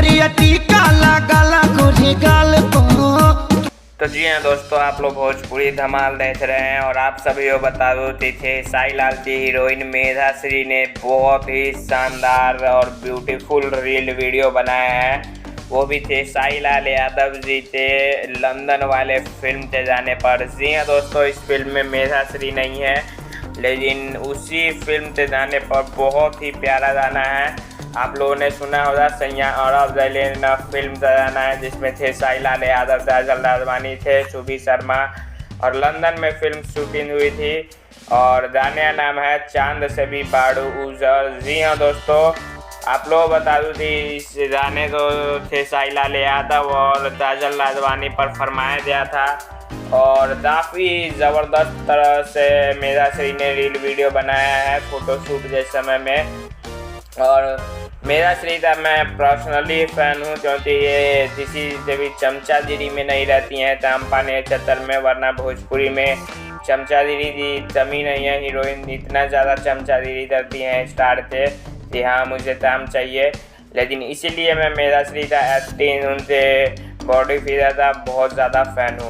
करिया टीका लगाला गोरी गाल को। तो जी हाँ दोस्तों, आप लोग भोजपुरी धमाल देख रहे हैं और आप सभी को बता दो थे साई लाल की हीरोइन मेधाश्री ने बहुत ही शानदार और ब्यूटीफुल रील वीडियो बनाया है। वो भी थे साई लाल यादव जी थे लंदन वाले फिल्म से जाने पर। जी हाँ दोस्तों, इस फिल्म में मेधाश्री नहीं है, लेकिन उसी फिल्म से जाने पर बहुत ही प्यारा गाना है। आप लोगों ने सुना होगा सैया और फिल्म सजाना है, जिसमें थे साई लाल यादव, काजल राघवानी थे, सुबी शर्मा, और लंदन में फिल्म शूटिंग हुई थी और गाने का नाम है चांद से भी बाड़ू उजर। जी हाँ दोस्तों, आप लोग बता दूँ थी इस गाने को थे साई लाल यादव और काजल राघवानी पर फरमाया गया था और काफ़ी ज़बरदस्त तरह से मेधाश्री ने रील वीडियो बनाया है फ़ोटोशूट के समय में। और मेधाश्री का मैं पर्सनली फ़ैन हूँ, क्योंकि ये किसी से भी चमचागिरी में नहीं रहती हैं चंपा नक्षत्र में, वरना भोजपुरी में चमचागिरी की कमी नहीं है। हीरोइन इतना ज़्यादा चमचागिरी करती हैं स्टार के कि हाँ मुझे काम चाहिए, लेकिन इसीलिए मैं मेधाश्री का एक्टिंग, उनसे बॉडी फिगर का बहुत ज़्यादा फ़ैन हूँ।